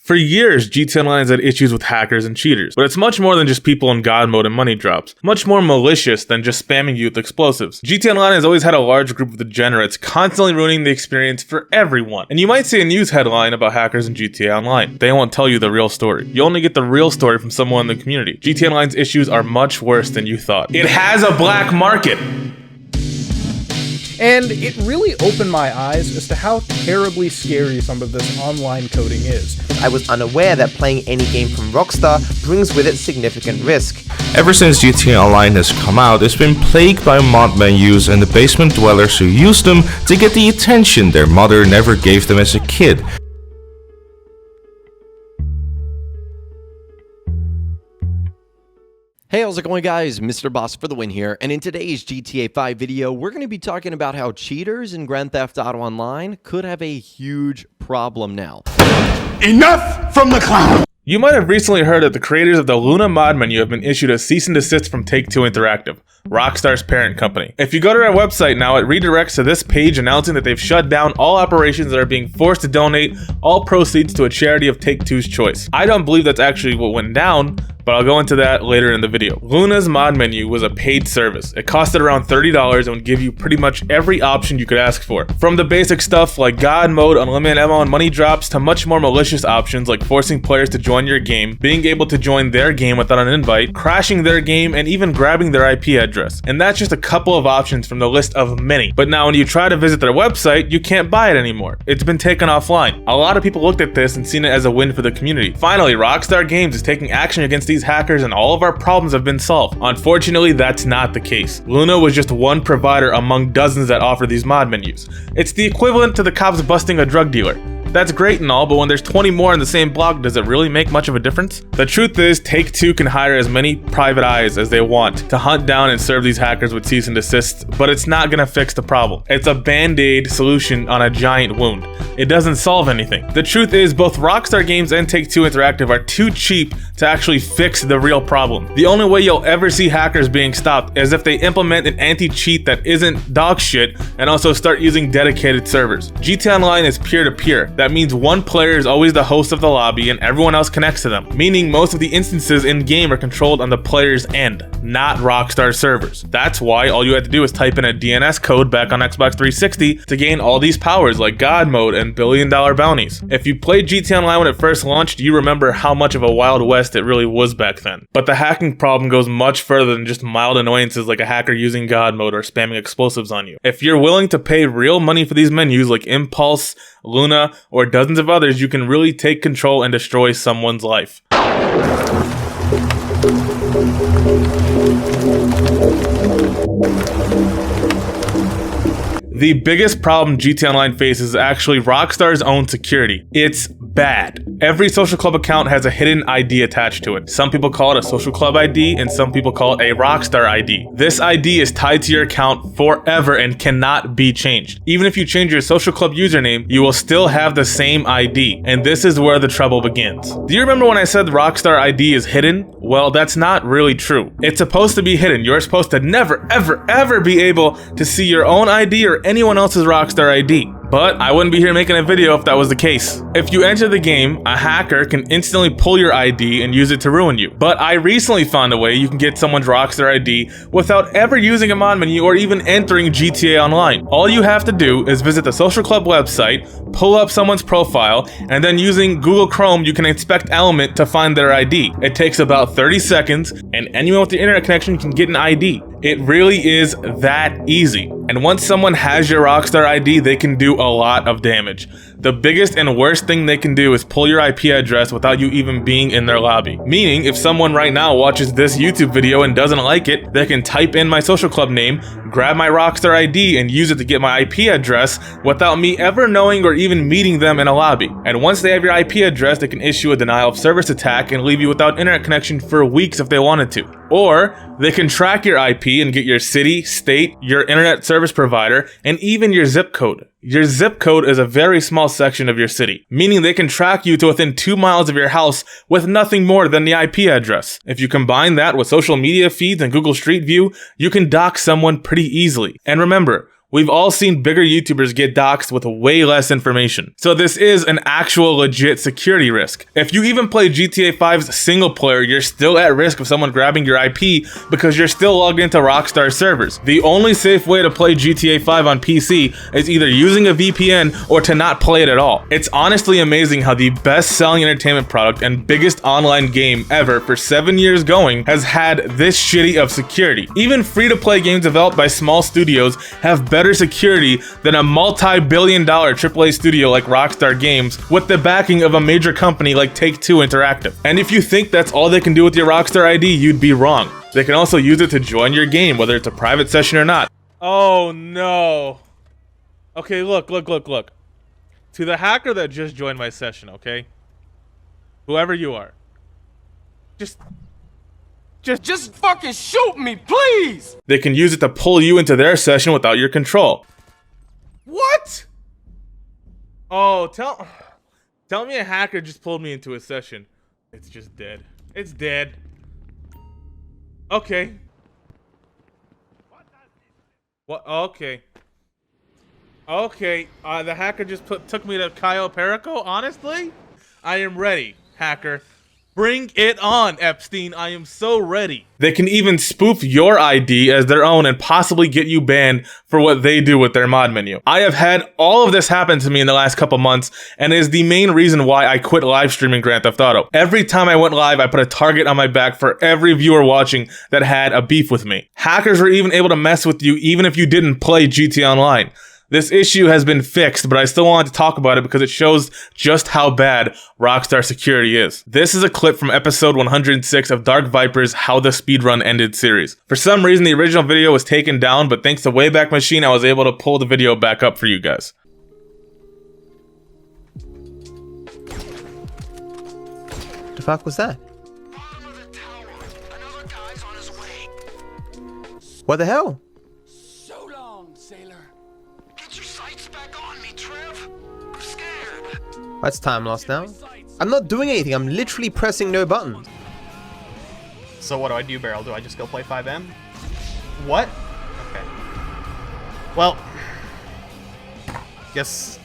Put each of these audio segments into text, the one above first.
For years, GTA Online has had issues with hackers and cheaters, but it's much more than just people in God mode and money drops. Much more malicious than just spamming you with explosives. GTA Online has always had a large group of degenerates constantly ruining the experience for everyone. And you might see a news headline about hackers in GTA Online. They won't tell you the real story. You only get the real story from someone in the community. GTA Online's issues are much worse than you thought. It has a black market! And it really opened my eyes as to how terribly scary some of this online coding is. I was unaware that playing any game from Rockstar brings with it significant risk. Ever since GTA Online has come out, it's been plagued by mod menus and the basement dwellers who use them to get the attention their mother never gave them as a kid. Hey, how's it going, guys? Mr. Boss for the win here, and in today's GTA 5 video, we're going to be talking about how cheaters in Grand Theft Auto Online could have a huge problem now. Enough from the clown! You might have recently heard that the creators of the Luna mod menu have been issued a cease and desist from Take-Two Interactive, Rockstar's parent company. If you go to their website now, it redirects to this page announcing that they've shut down all operations that are being forced to donate all proceeds to a charity of Take-Two's choice. I don't believe that's actually what went down, but I'll go into that later in the video. Luna's mod menu was a paid service. It costed around $30 and would give you pretty much every option you could ask for. From the basic stuff like God mode, unlimited ammo, and money drops, to much more malicious options like forcing players to join your game, being able to join their game without an invite, crashing their game, and even grabbing their IP address. And that's just a couple of options from the list of many. But now when you try to visit their website, you can't buy it anymore. It's been taken offline. A lot of people looked at this and seen it as a win for the community. Finally, Rockstar Games is taking action against these hackers and all of our problems have been solved. Unfortunately, that's not the case. Luna was just one provider among dozens that offer these mod menus. It's the equivalent to the cops busting a drug dealer. That's great and all, but when there's 20 more in the same block, does it really make much of a difference? The truth is, Take-Two can hire as many private eyes as they want to hunt down and serve these hackers with cease and desist, but it's not gonna fix the problem. It's a band-aid solution on a giant wound. It doesn't solve anything. The truth is, both Rockstar Games and Take-Two Interactive are too cheap to actually fix the real problem. The only way you'll ever see hackers being stopped is if they implement an anti-cheat that isn't dog shit and also start using dedicated servers. GTA Online is peer-to-peer. That means one player is always the host of the lobby and everyone else connects to them, meaning most of the instances in game are controlled on the player's end, not Rockstar servers. That's why all you had to do is type in a DNS code back on Xbox 360 to gain all these powers like God mode and billion-dollar bounties. If you played GTA Online when it first launched, you remember how much of a Wild West it really was back then. But the hacking problem goes much further than just mild annoyances like a hacker using God mode or spamming explosives on you. If you're willing to pay real money for these menus like Impulse, Luna, or dozens of others, you can really take control and destroy someone's life. The biggest problem GTA Online faces is actually Rockstar's own security. It's bad. Every social club account has a hidden ID attached to it. Some people call it a social club ID and some people call it a Rockstar ID. This ID is tied to your account forever and cannot be changed. Even if you change your social club username, you will still have the same ID, and this is where the trouble begins. Do you remember when I said the Rockstar ID is hidden? Well, that's not really true. It's supposed to be hidden. You're supposed to never, ever, ever be able to see your own ID or anyone else's Rockstar ID. But I wouldn't be here making a video if that was the case. If you enter the game, a hacker can instantly pull your ID and use it to ruin you. But I recently found a way you can get someone's Rockstar ID without ever using a mod menu or even entering GTA Online. All you have to do is visit the social club website, pull up someone's profile, and then using Google Chrome, you can inspect Element to find their ID. It takes about 30 seconds, and anyone with the internet connection can get an ID. It really is that easy. And once someone has your Rockstar ID, they can do a lot of damage. The biggest and worst thing they can do is pull your IP address without you even being in their lobby. Meaning, if someone right now watches this YouTube video and doesn't like it, they can type in my social club name, grab my Rockstar ID, and use it to get my IP address without me ever knowing or even meeting them in a lobby. And once they have your IP address, they can issue a denial of service attack and leave you without internet connection for weeks if they wanted to. Or they can track your IP and get your city, state, your internet service provider, and even your zip code. Your zip code is a very small section of your city, meaning they can track you to within 2 miles of your house with nothing more than the IP address. If you combine that with social media feeds and Google Street View, you can dox someone pretty easily. And remember, We've all seen bigger YouTubers get doxxed with way less information. So this is an actual legit security risk. If you even play GTA 5's single player, you're still at risk of someone grabbing your IP because you're still logged into Rockstar servers. The only safe way to play GTA 5 on PC is either using a VPN or to not play it at all. It's honestly amazing how the best-selling entertainment product and biggest online game ever for 7 years going has had this shitty of security. Even free-to-play games developed by small studios have better security than a multi-billion-dollar AAA studio like Rockstar Games with the backing of a major company like Take-Two Interactive. And if you think that's all they can do with your Rockstar ID, you'd be wrong. They can also use it to join your game, whether it's a private session or not. Oh no. Okay, look. To the hacker that just joined my session, okay? Whoever you are. Just fucking shoot me, please! They can use it to pull you into their session without your control. What? Oh, tell me a hacker just pulled me into a session. It's just dead. It's dead. Okay. What? Okay. Okay. The hacker just took me to Cayo Perico. Honestly, I am ready, hacker. Bring it on, Epstein. I am so ready. They can even spoof your ID as their own and possibly get you banned for what they do with their mod menu. I have had all of this happen to me in the last couple months, and it is the main reason why I quit live streaming Grand Theft Auto. Every time I went live, I put a target on my back for every viewer watching that had a beef with me. Hackers were even able to mess with you even if you didn't play GTA Online. This issue has been fixed, but I still wanted to talk about it because it shows just how bad Rockstar security is. This is a clip from episode 106 of Dark Viper's How the Speedrun Ended series. For some reason, the original video was taken down, but thanks to Wayback Machine, I was able to pull the video back up for you guys. The fuck was that? What the hell? That's time lost now. I'm not doing anything, I'm literally pressing no buttons. So what do I do, Barrel? Do I just go play 5M? What? Okay. Well, guess.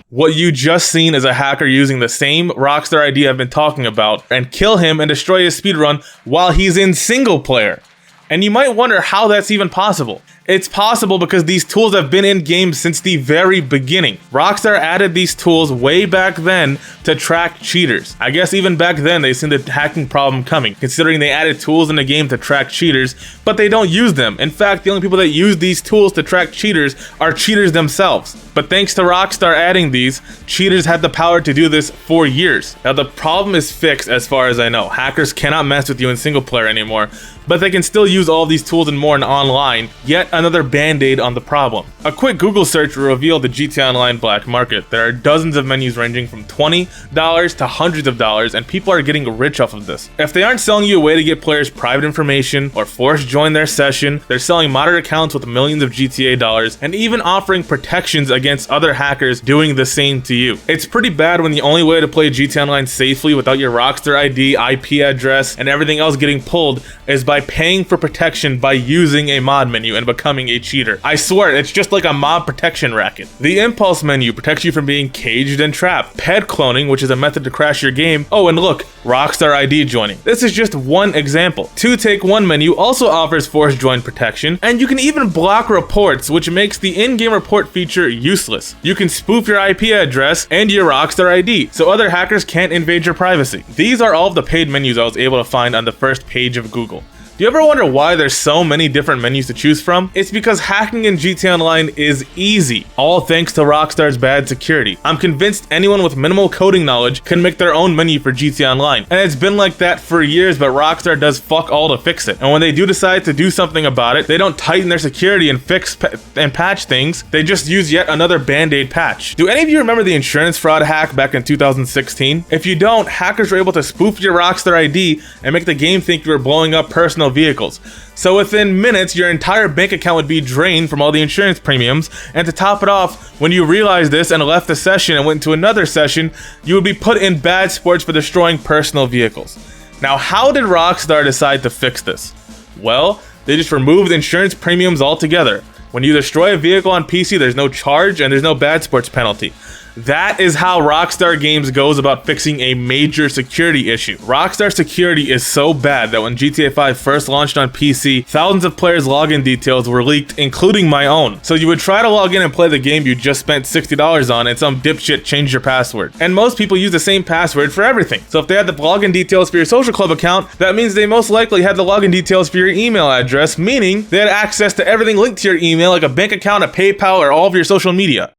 What you just seen is a hacker using the same Rockstar ID I've been talking about and kill him and destroy his speedrun while he's in single player. And you might wonder how that's even possible. It's possible because these tools have been in games since the very beginning. Rockstar added these tools way back then to track cheaters. I guess even back then they seen the hacking problem coming, considering they added tools in the game to track cheaters, but they don't use them. In fact, the only people that use these tools to track cheaters are cheaters themselves. But thanks to Rockstar adding these, cheaters had the power to do this for years. Now the problem is fixed as far as I know. Hackers cannot mess with you in single player anymore, but they can still use all of these tools and more in online. Yet another band-aid on the problem. A quick Google search will reveal the GTA Online black market. There are dozens of menus ranging from $20 to hundreds of dollars, and people are getting rich off of this. If they aren't selling you a way to get players private information or force join their session, they're selling modded accounts with millions of GTA dollars and even offering protections against other hackers doing the same to you. It's pretty bad when the only way to play GTA Online safely without your Rockstar ID, IP address, and everything else getting pulled is by paying for protection by using a mod menu and becoming a cheater. I swear, it's just like a mob protection racket. The impulse menu protects you from being caged and trapped. Pet cloning, which is a method to crash your game. Oh, and look, Rockstar ID joining. This is just one example. 2Take1 menu also offers force join protection, and you can even block reports, which makes the in-game report feature useless. You can spoof your IP address and your Rockstar ID, so other hackers can't invade your privacy. These are all of the paid menus I was able to find on the first page of Google. Do you ever wonder why there's so many different menus to choose from? It's because hacking in GTA Online is easy, all thanks to Rockstar's bad security. I'm convinced anyone with minimal coding knowledge can make their own menu for GTA Online, and it's been like that for years, but Rockstar does fuck all to fix it. And when they do decide to do something about it, they don't tighten their security and fix and patch things, they just use yet another band-aid patch. Do any of you remember the insurance fraud hack back in 2016? If you don't, hackers were able to spoof your Rockstar ID and make the game think you were blowing up personal vehicles. So within minutes, your entire bank account would be drained from all the insurance premiums, and to top it off, when you realized this and left the session and went into another session, you would be put in bad sports for destroying personal vehicles. Now, how did Rockstar decide to fix this? Well, they just removed insurance premiums altogether. When you destroy a vehicle on PC, there's no charge and there's no bad sports penalty. That is how Rockstar Games goes about fixing a major security issue. Rockstar security is so bad that when GTA 5 first launched on PC, thousands of players' login details were leaked, including my own. So you would try to log in and play the game you just spent $60 on and some dipshit changed your password. And most people use the same password for everything. So if they had the login details for your social club account, that means they most likely had the login details for your email address, meaning they had access to everything linked to your email like a bank account, a PayPal, or all of your social media.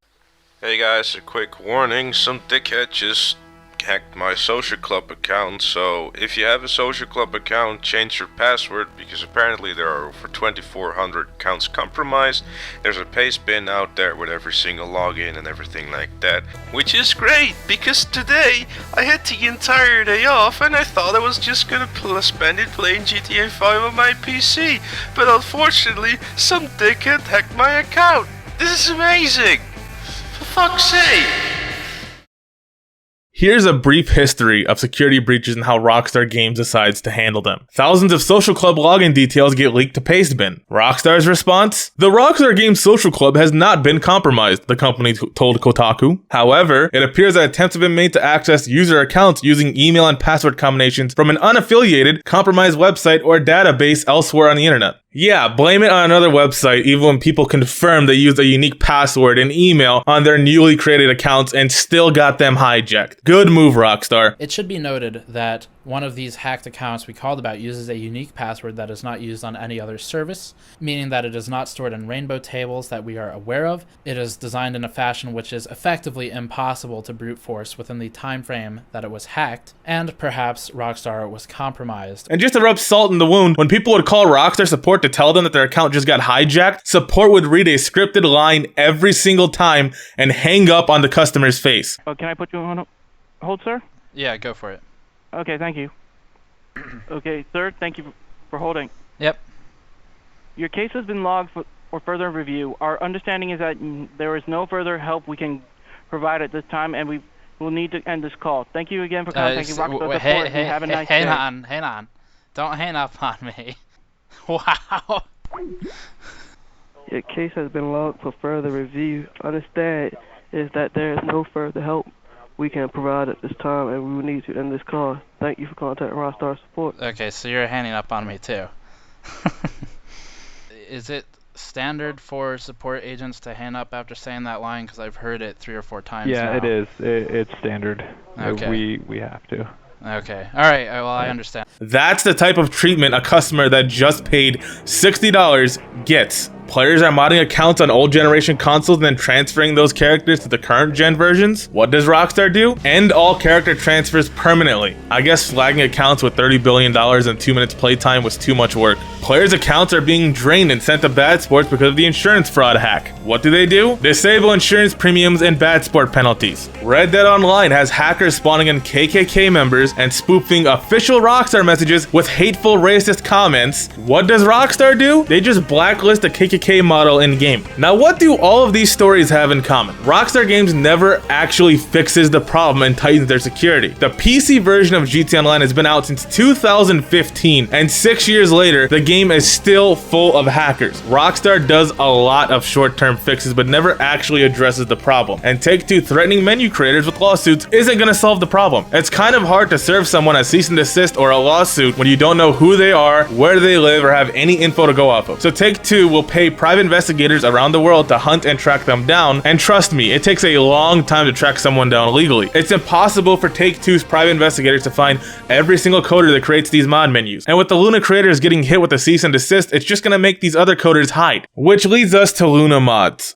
Hey guys, a quick warning, some dickhead just hacked my social club account, so if you have a social club account, change your password, because apparently there are over 2,400 accounts compromised. There's a paste bin out there with every single login and everything like that, which is great, because today I had the entire day off and I thought I was just gonna spend it playing GTA 5 on my PC, but unfortunately some dickhead hacked my account. This is amazing! For fuck's sake! Here's a brief history of security breaches and how Rockstar Games decides to handle them. Thousands of social club login details get leaked to Pastebin. Rockstar's response? The Rockstar Games social club has not been compromised, the company told Kotaku. However, it appears that attempts have been made to access user accounts using email and password combinations from an unaffiliated, compromised website or database elsewhere on the internet. Yeah, blame it on another website even when people confirm they used a unique password and email on their newly created accounts and still got them hijacked. Good move, Rockstar. It should be noted that one of these hacked accounts we called about uses a unique password that is not used on any other service, meaning that it is not stored in rainbow tables that we are aware of. It is designed in a fashion which is effectively impossible to brute force within the time frame that it was hacked, and perhaps Rockstar was compromised. And just to rub salt in the wound, when people would call Rockstar support to tell them that their account just got hijacked, support would read a scripted line every single time and hang up on the customer's face. Can I put you on hold, sir? Yeah, go for it. Okay, thank you. Okay, sir, thank you for holding. Yep. Your case has been logged for further review. Our understanding is that there is no further help we can provide at this time, and we will need to end this call. Thank you again for contacting Rockstar Support. Have a nice day. Hang on. Don't hang up on me. Wow. Your case has been logged for further review. Understand is that there is no further help we can provide at this time, and we will need to end this call. Thank you for contacting Rockstar Support. Okay, so you're hanging up on me too. Is it standard for support agents to hang up after saying that line? Because I've heard it 3 or 4 times now. Yeah, it is. It's standard. Okay. We have to. Okay. All right. Well, I understand. That's the type of treatment a customer that just paid $60 gets. Players are modding accounts on old generation consoles and then transferring those characters to the current gen versions. What does Rockstar do? End all character transfers permanently. I guess flagging accounts with $30 billion and 2 minutes playtime was too much work. Players' accounts are being drained and sent to bad sports because of the insurance fraud hack. What do? Disable insurance premiums and bad sport penalties. Red Dead Online has hackers spawning in KKK members and spoofing official Rockstar messages with hateful racist comments. What does Rockstar do? They just blacklist a KKK model in-game. Now, what do all of these stories have in common? Rockstar Games never actually fixes the problem and tightens their security. The PC version of GTA Online has been out since 2015, and 6 years later, the game is still full of hackers. Rockstar does a lot of short-term fixes, but never actually addresses the problem. And Take-Two threatening menu creators with lawsuits isn't gonna solve the problem. It's kind of hard to serve someone a cease and desist or a lawsuit when you don't know who they are, where they live, or have any info to go off of. So Take-Two will pay private investigators around the world to hunt and track them down, and trust me, it takes a long time to track someone down legally. It's impossible for Take-Two's private investigators to find every single coder that creates these mod menus. And with the Luna creators getting hit with a cease and desist, it's just gonna make these other coders hide. Which leads us to Luna mods.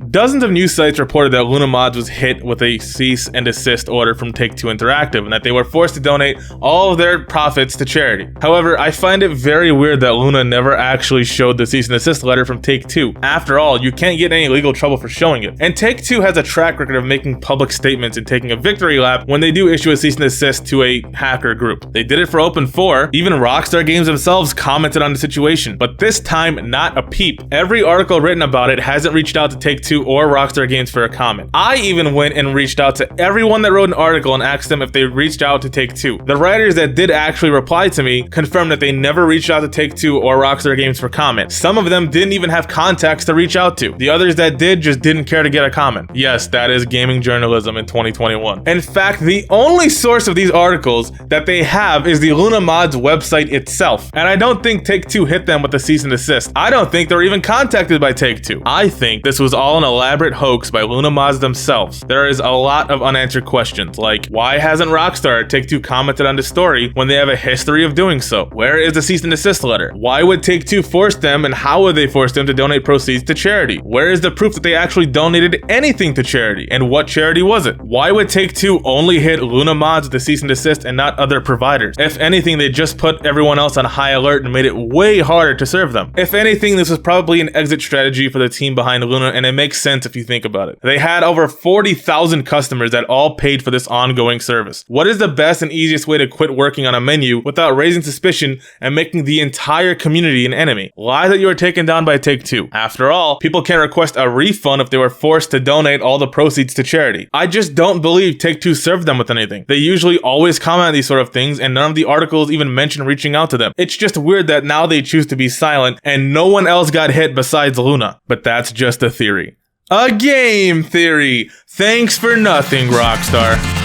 Dozens of news sites reported that Luna Mods was hit with a cease and desist order from Take-Two Interactive and that they were forced to donate all of their profits to charity. However, I find it very weird that Luna never actually showed the cease and desist letter from Take-Two. After all, you can't get any legal trouble for showing it. And Take-Two has a track record of making public statements and taking a victory lap when they do issue a cease and desist to a hacker group. They did it for Open 4. Even Rockstar Games themselves commented on the situation, but this time not a peep. Every article written about it hasn't reached out to Take-Two or Rockstar Games for a comment. I even went and reached out to everyone that wrote an article and asked them if they reached out to Take-Two. The writers that did actually reply to me confirmed that they never reached out to Take-Two or Rockstar Games for comment. Some of them didn't even have contacts to reach out to. The others that did just didn't care to get a comment. Yes, that is gaming journalism in 2021. In fact, the only source of these articles that they have is the Luna Mods website itself. And I don't think Take-Two hit them with a cease and desist. I don't think they were even contacted by Take-Two. I think this was all an elaborate hoax by Luna Mods themselves. There is a lot of unanswered questions, like why hasn't Rockstar or Take-Two commented on the story when they have a history of doing so? Where is the cease and desist letter? Why would Take-Two force them, and how would they force them to donate proceeds to charity? Where is the proof that they actually donated anything to charity, and what charity was it? Why would Take-Two only hit Luna Mods with the cease and desist and not other providers? If anything, they just put everyone else on high alert and made it way harder to serve them. If anything, this was probably an exit strategy for the team behind Luna, and it makes sense if you think about it. They had over 40,000 customers that all paid for this ongoing service. What is the best and easiest way to quit working on a menu without raising suspicion and making the entire community an enemy? Lie that you were taken down by Take-Two. After all, people can't request a refund if they were forced to donate all the proceeds to charity. I just don't believe Take-Two served them with anything. They usually always comment on these sort of things, and none of the articles even mention reaching out to them. It's just weird that now they choose to be silent and no one else got hit besides Luna. But that's just a theory. A game theory! Thanks for nothing, Rockstar.